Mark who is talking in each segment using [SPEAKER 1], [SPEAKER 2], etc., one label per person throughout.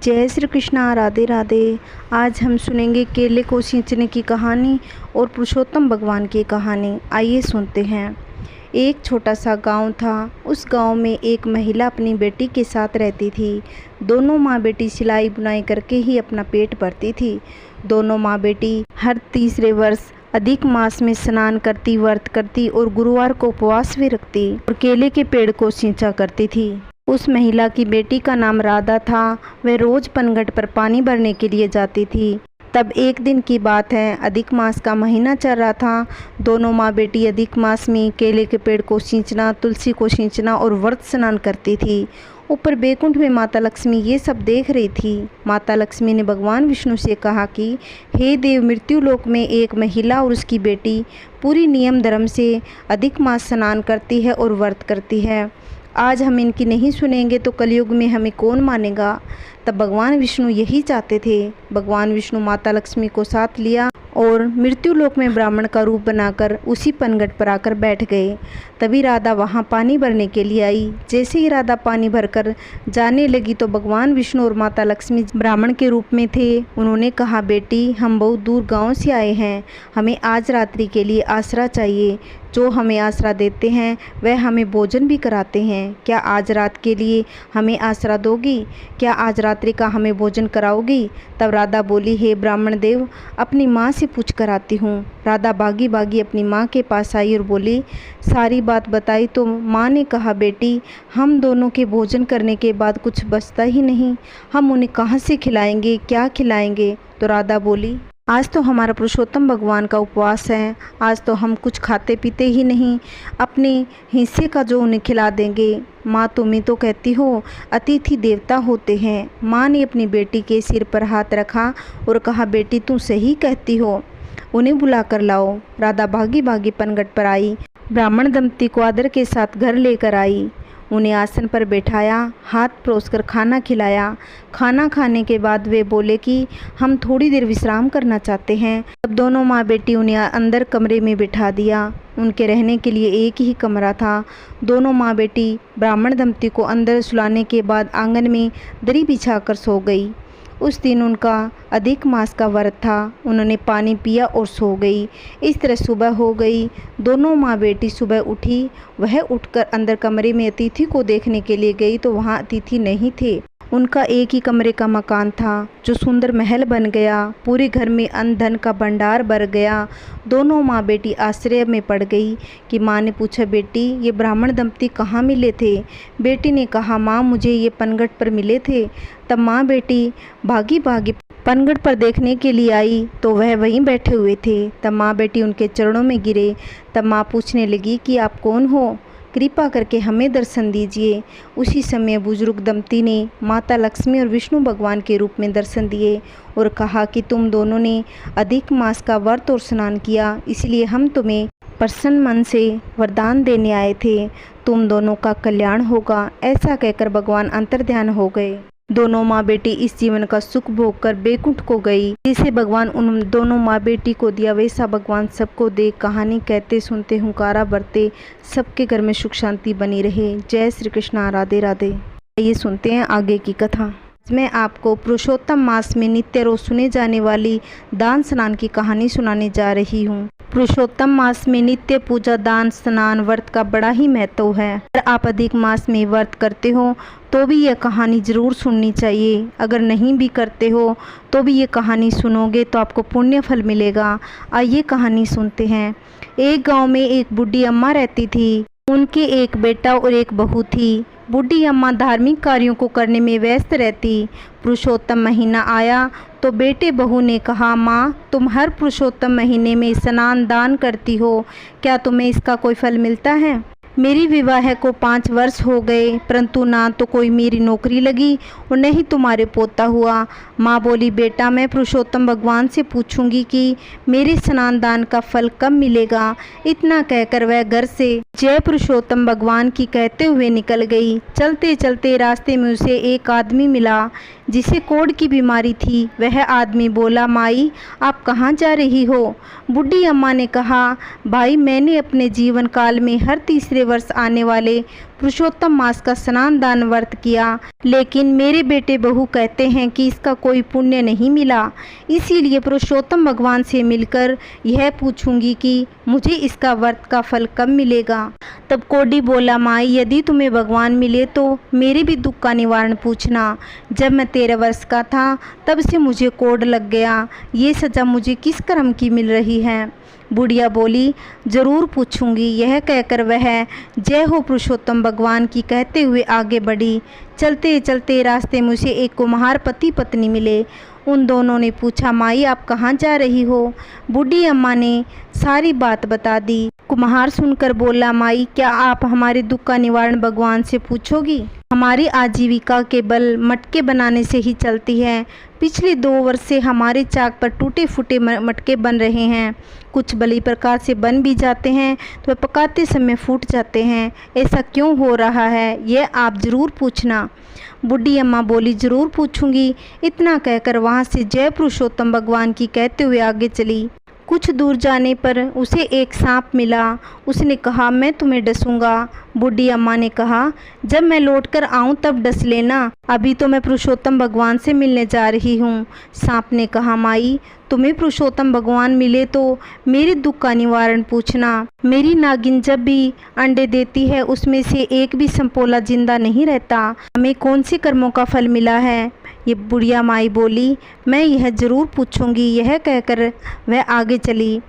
[SPEAKER 1] जय श्री कृष्णा। राधे राधे। आज हम सुनेंगे केले को सींचने की कहानी और पुरुषोत्तम भगवान की कहानी। आइए सुनते हैं। एक छोटा सा गांव था। उस गांव में एक महिला अपनी बेटी के साथ रहती थी। दोनों माँ बेटी सिलाई बुनाई करके ही अपना पेट भरती थी। दोनों माँ बेटी हर तीसरे वर्ष अधिक मास में स्नान करती, व्रत करती और गुरुवार को उपवास भी रखती और केले के पेड़ को सींचा करती थी। उस महिला की बेटी का नाम राधा था। वह रोज पनघट पर पानी भरने के लिए जाती थी। तब एक दिन की बात है, अधिक मास का महीना चल रहा था। दोनों माँ बेटी अधिक मास में केले के पेड़ को सींचना, तुलसी को सींचना और व्रत स्नान करती थी। ऊपर बैकुंठ में माता लक्ष्मी ये सब देख रही थी। माता लक्ष्मी ने भगवान विष्णु से कहा कि हे देव, मृत्यु लोक में एक महिला और उसकी बेटी पूरी नियम धर्म से अधिक मास स्नान करती है और व्रत करती है। आज हम इनकी नहीं सुनेंगे तो कलयुग में हमें कौन मानेगा। तब भगवान विष्णु यही चाहते थे। भगवान विष्णु माता लक्ष्मी को साथ लिया और मृत्यु लोक में ब्राह्मण का रूप बनाकर उसी पनघट पर आकर बैठ गए। तभी राधा वहाँ पानी भरने के लिए आई। जैसे ही राधा पानी भरकर जाने लगी तो भगवान विष्णु और माता लक्ष्मी ब्राह्मण के रूप में थे। उन्होंने कहा, बेटी, हम बहुत दूर गांव से आए हैं, हमें आज रात्रि के लिए आसरा चाहिए। जो हमें आसरा देते हैं वह हमें भोजन भी कराते हैं। क्या आज रात के लिए हमें आसरा दोगी? क्या आज रात्रि का हमें भोजन कराओगी? तब राधा बोली, हे ब्राह्मण देव, अपनी माँ से पूछ कर आती हूँ। राधा भागी भागी अपनी माँ के पास आई और बोली, सारी बात बताई तो माँ ने कहा, बेटी, हम दोनों के भोजन करने के बाद कुछ बचता ही नहीं, हम उन्हें कहाँ से खिलाएंगे, क्या खिलाएंगे? तो राधा बोली, आज तो हमारा पुरुषोत्तम भगवान का उपवास है, आज तो हम कुछ खाते पीते ही नहीं, अपने हिस्से का जो उन्हें खिला देंगे। माँ, तुम्हें तो कहती हो अतिथि देवता होते हैं। माँ ने अपनी बेटी के सिर पर हाथ रखा और कहा, बेटी, तू सही कहती हो, उन्हें बुला कर लाओ। राधा भागी भागी पनघट पर आई। ब्राह्मण दंपति को आदर के साथ घर लेकर आई। उन्हें आसन पर बैठाया, हाथ परोसकर खाना खिलाया। खाना खाने के बाद वे बोले कि हम थोड़ी देर विश्राम करना चाहते हैं। तब दोनों माँ बेटी उन्हें अंदर कमरे में बिठा दिया। उनके रहने के लिए एक ही कमरा था। दोनों माँ बेटी ब्राह्मण दंपति को अंदर सुलाने के बाद आंगन में दरी बिछाकर सो गई। उस दिन उनका अधिक मास का व्रत था। उन्होंने पानी पिया और सो गई। इस तरह सुबह हो गई। दोनों माँ बेटी सुबह उठी। वह उठकर अंदर कमरे में अतिथि को देखने के लिए गई तो वहाँ अतिथि नहीं थे। उनका एक ही कमरे का मकान था जो सुंदर महल बन गया। पूरे घर में अन्न धन का भंडार भर गया। दोनों माँ बेटी आश्चर्य में पड़ गई कि माँ ने पूछा, बेटी, ये ब्राह्मण दंपति कहाँ मिले थे? बेटी ने कहा, माँ, मुझे ये पनघट पर मिले थे। तब माँ बेटी भागी भागी पनघट पर देखने के लिए आई तो वह वहीं बैठे हुए थे। तब माँ बेटी उनके चरणों में गिरे। तब माँ पूछने लगी कि आप कौन हो? कृपा करके हमें दर्शन दीजिए। उसी समय बुजुर्ग दंपति ने माता लक्ष्मी और विष्णु भगवान के रूप में दर्शन दिए और कहा कि तुम दोनों ने अधिक मास का व्रत और स्नान किया, इसलिए हम तुम्हें प्रसन्न मन से वरदान देने आए थे। तुम दोनों का कल्याण होगा। ऐसा कहकर भगवान अंतर्ध्यान हो गए। दोनों माँ बेटी इस जीवन का सुख भोग कर बैकुंठ को गई। जिसे भगवान उन दोनों माँ बेटी को दिया वैसा भगवान सबको दे। कहानी कहते सुनते हुंकारा बरते, सबके घर में सुख शांति बनी रहे। जय श्री कृष्णा। राधे राधे। ये सुनते हैं आगे की कथा। मैं आपको पुरुषोत्तम मास में नित्य रोज सुने जाने वाली दान स्नान की कहानी सुनाने जा रही हूँ। पुरुषोत्तम मास में नित्य पूजा, दान, स्नान, व्रत का बड़ा ही महत्व है। अगर आप अधिक मास में व्रत करते हो तो भी यह कहानी जरूर सुननी चाहिए। अगर नहीं भी करते हो तो भी ये कहानी सुनोगे तो आपको पुण्य फल मिलेगा। आइए कहानी सुनते हैं। एक गांव में एक बूढ़ी अम्मा रहती थी। उनके एक बेटा और एक बहू थी। बूढ़ी अम्मा धार्मिक कार्यों को करने में व्यस्त रहती। पुरुषोत्तम महीना आया तो बेटे बहू ने कहा, माँ, तुम हर पुरुषोत्तम महीने में स्नान दान करती हो, क्या तुम्हें इसका कोई फल मिलता है? मेरी विवाह को 5 वर्ष हो गए, परंतु ना तो कोई मेरी नौकरी लगी और न ही तुम्हारे पोता हुआ। माँ बोली, बेटा, मैं पुरुषोत्तम भगवान से पूछूंगी कि मेरे स्नान दान का फल कब मिलेगा। इतना कहकर वह घर से जय पुरुषोत्तम भगवान की कहते हुए निकल गई। चलते चलते रास्ते में उसे एक आदमी मिला जिसे कोढ़ की बीमारी थी। वह आदमी बोला, माई, आप कहाँ जा रही हो? बूढ़ी अम्मा ने कहा, भाई, मैंने अपने जीवन काल में हर तीसरे वर्ष आने वाले पुरुषोत्तम मास का स्नान दान व्रत किया, लेकिन मेरे बेटे बहू कहते हैं कि इसका कोई पुण्य नहीं मिला। इसीलिए पुरुषोत्तम भगवान से मिलकर यह पूछूंगी कि मुझे इसका व्रत का फल कब मिलेगा। तब कोडी बोला, माई यदि तुम्हें भगवान मिले तो मेरे भी दुख का निवारण पूछना। जब मैं 13 वर्ष का था तब से मुझे कोढ़ लग गया। ये सज़ा मुझे किस कर्म की मिल रही है। बुढ़िया बोली, जरूर पूछूंगी। यह कहकर वह जय हो पुरुषोत्तम भगवान की कहते हुए आगे बढ़ी। चलते चलते रास्ते में उसे एक कुम्हार पति पत्नी मिले। उन दोनों ने पूछा, माई आप कहाँ जा रही हो। बूढ़ी अम्मा ने सारी बात बता दी। कुम्हार सुनकर बोला, माई क्या आप हमारे दुख का निवारण भगवान से पूछोगी। हमारी आजीविका के बल मटके बनाने से ही चलती है। पिछले 2 वर्ष से हमारे चाक पर टूटे फूटे मटके बन रहे हैं। कुछ भली प्रकार से बन भी जाते हैं तो पकाते समय फूट जाते हैं। ऐसा क्यों हो रहा है यह आप ज़रूर पूछना। बूढ़ी अम्मा बोली, ज़रूर पूछूंगी। इतना कहकर वहाँ से जय पुरुषोत्तम भगवान की कहते हुए आगे चली। कुछ दूर जाने पर उसे एक सांप मिला। उसने कहा, मैं तुम्हें डसूंगा। बूढ़ी अम्मा ने कहा, जब मैं लौटकर आऊं तब डस लेना, अभी तो मैं पुरुषोत्तम भगवान से मिलने जा रही हूँ। सांप ने कहा, माई तुम्हें पुरुषोत्तम भगवान मिले तो मेरे दुख का निवारण पूछना। मेरी नागिन जब भी अंडे देती है उसमें से एक भी संपोला जिंदा नहीं रहता। हमें कौन से कर्मों का फल मिला है। ये बुढ़िया माई बोली, मैं यह ज़रूर पूछूंगी। यह कहकर वह आगे चली।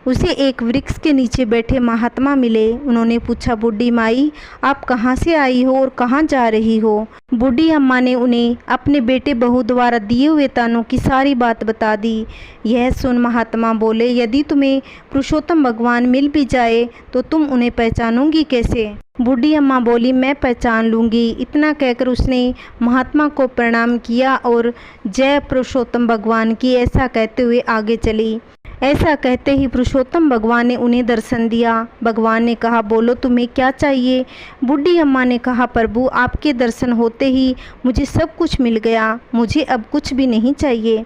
[SPEAKER 1] उसे एक वृक्ष के नीचे बैठे महात्मा मिले। उन्होंने पूछा, बूढ़ी माई आप कहाँ से आई हो और कहाँ जा रही हो। बूढ़ी अम्मा ने उन्हें अपने बेटे बहू द्वारा दिए हुए तानों की सारी बात बता दी। यह सुन महात्मा बोले, यदि तुम्हें पुरुषोत्तम भगवान मिल भी जाए तो तुम उन्हें पहचानोगी कैसे। बूढ़ी अम्मा बोली, मैं पहचान लूँगी। इतना कहकर उसने महात्मा को प्रणाम किया और जय पुरुषोत्तम भगवान की ऐसा कहते हुए आगे चली। ऐसा कहते ही पुरुषोत्तम भगवान ने उन्हें दर्शन दिया। भगवान ने कहा, बोलो तुम्हें क्या चाहिए। बूढ़ी अम्मा ने कहा, प्रभु आपके दर्शन होते ही मुझे सब कुछ मिल गया, मुझे अब कुछ भी नहीं चाहिए।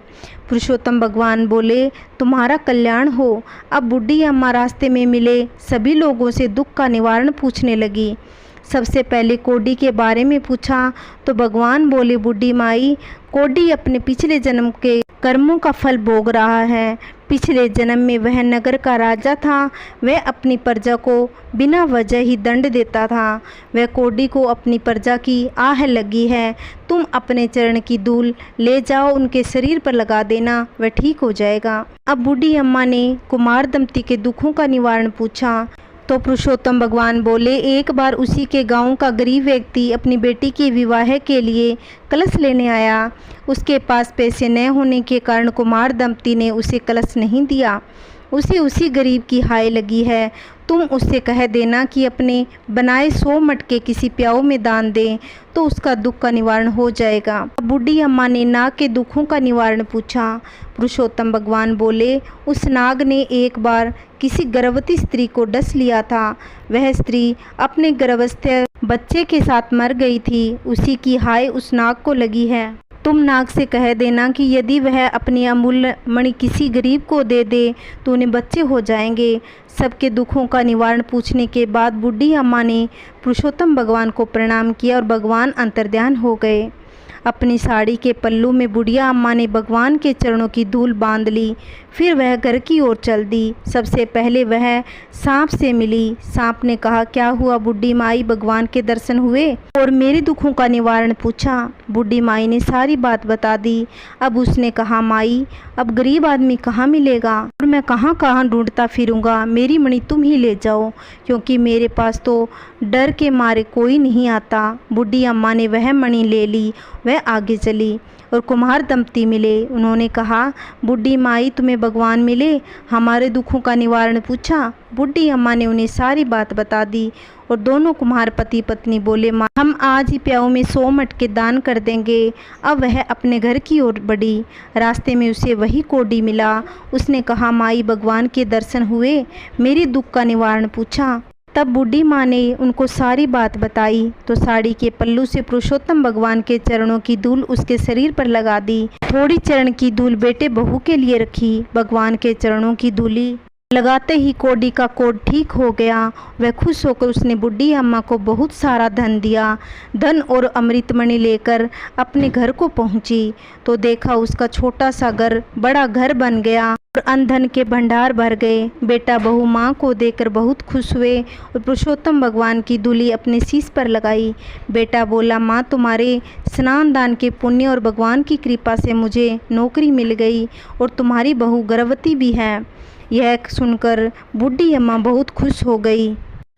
[SPEAKER 1] पुरुषोत्तम भगवान बोले, तुम्हारा कल्याण हो। अब बूढ़ी अम्मा रास्ते में मिले सभी लोगों से दुख का निवारण पूछने लगी। सबसे पहले कोडी के बारे में पूछा तो भगवान बोले, बूढ़ी माई कोडी अपने पिछले जन्म के कर्मों का फल भोग रहा है। पिछले जन्म में वह नगर का राजा था। वह अपनी प्रजा को बिना वजह ही दंड देता था। वह कोडी को अपनी प्रजा की आह लगी है। तुम अपने चरण की धूल ले जाओ, उनके शरीर पर लगा देना, वह ठीक हो जाएगा। अब बूढ़ी अम्मा ने कुमार दंपति के दुखों का निवारण पूछा तो पुरुषोत्तम भगवान बोले, एक बार उसी के गांव का गरीब व्यक्ति अपनी बेटी के विवाह के लिए कलश लेने आया। उसके पास पैसे न होने के कारण कुमार दंपति ने उसे कलश नहीं दिया। उसे उसी गरीब की हाय लगी है। तुम उससे कह देना कि अपने बनाए 100 मटके किसी प्याऊ में दान दे तो उसका दुख का निवारण हो जाएगा। बूढ़ी अम्मा ने नाग के दुखों का निवारण पूछा। पुरुषोत्तम भगवान बोले, उस नाग ने एक बार किसी गर्भवती स्त्री को डस लिया था। वह स्त्री अपने गर्भस्थ बच्चे के साथ मर गई थी। उसी की हाय उस नाग को लगी है। तुम नाग से कह देना कि यदि वह अपनी अमूल्य मणि किसी गरीब को दे दे तो उन्हें बच्चे हो जाएंगे। सबके दुखों का निवारण पूछने के बाद बूढ़ी अम्मा ने पुरुषोत्तम भगवान को प्रणाम किया और भगवान अंतर्ध्यान हो गए। अपनी साड़ी के पल्लू में बुढ़िया अम्मा ने भगवान के चरणों की धूल बांध ली। फिर वह घर की ओर चल दी। सबसे पहले वह सांप से मिली। सांप ने कहा, क्या हुआ बूढ़ी माई, भगवान के दर्शन हुए और मेरे दुखों का निवारण पूछा। बूढ़ी माई ने सारी बात बता दी। अब उसने कहा, माई अब गरीब आदमी कहाँ मिलेगा और मैं कहाँ कहाँ ढूंढता फिरूंगा। मेरी मणि तुम ही ले जाओ, क्योंकि मेरे पास तो डर के मारे कोई नहीं आता। बूढ़ी अम्मा ने वह मणि ले ली। वह आगे चली और कुम्हार दंपति मिले। उन्होंने कहा, बूढ़ी माई तुम्हें भगवान मिले, हमारे दुखों का निवारण पूछा। बूढ़ी अम्मा ने उन्हें सारी बात बता दी और दोनों कुम्हार पति पत्नी बोले, माँ हम आज ही प्याऊ में 100 मटके दान कर देंगे। अब वह अपने घर की ओर बढ़ी। रास्ते में उसे वही कोडी मिला। उसने कहा, माई भगवान के दर्शन हुए, मेरे दुख का निवारण पूछा। तब बूढ़ी माँ ने उनको सारी बात बताई तो साड़ी के पल्लू से पुरुषोत्तम भगवान के चरणों की धूल उसके शरीर पर लगा दी। थोड़ी चरण की धूल बेटे बहू के लिए रखी। भगवान के चरणों की धूली लगाते ही कोडी का कोड ठीक हो गया। वह खुश होकर उसने बुढ़ी अम्मा को बहुत सारा धन दिया। धन और अमृतमणि लेकर अपने घर को पहुंची तो देखा उसका छोटा सा घर बड़ा घर बन गया और अन्न धन के भंडार भर गए। बेटा बहू माँ को देखकर बहुत खुश हुए और पुरुषोत्तम भगवान की दूली अपने शीश पर लगाई। बेटा बोला, माँ तुम्हारे स्नान दान के पुण्य और भगवान की कृपा से मुझे नौकरी मिल गई और तुम्हारी बहू गर्भवती भी है। यह सुनकर बूढ़ी अम्मा बहुत खुश हो गई।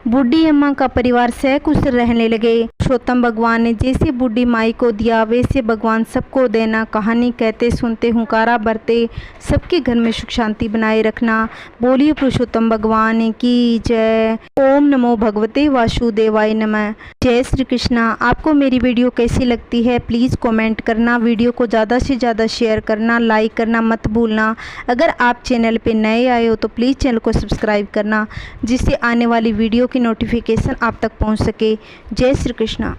[SPEAKER 1] बूढ़ी अम्मा का परिवार सहकुशल रहने लगे। पुरुषोत्तम भगवान ने जैसे बूढ़ी माई को दिया वैसे भगवान सबको देना। कहानी कहते सुनते हुंकारा भरते सबके घर में सुख शांति बनाए रखना। बोलिए पुरुषोत्तम भगवान की जय। ओम नमो भगवते वासुदेवाय नमः। जय श्री कृष्णा। आपको मेरी वीडियो कैसी लगती है प्लीज़ कमेंट करना। वीडियो को ज़्यादा से ज़्यादा शेयर करना, लाइक करना मत भूलना। अगर आप चैनल पर नए आए हो तो प्लीज़ चैनल को सब्सक्राइब करना जिससे आने वाली वीडियो की नोटिफिकेशन आप तक पहुंच सके। जय श्री कृष्णा।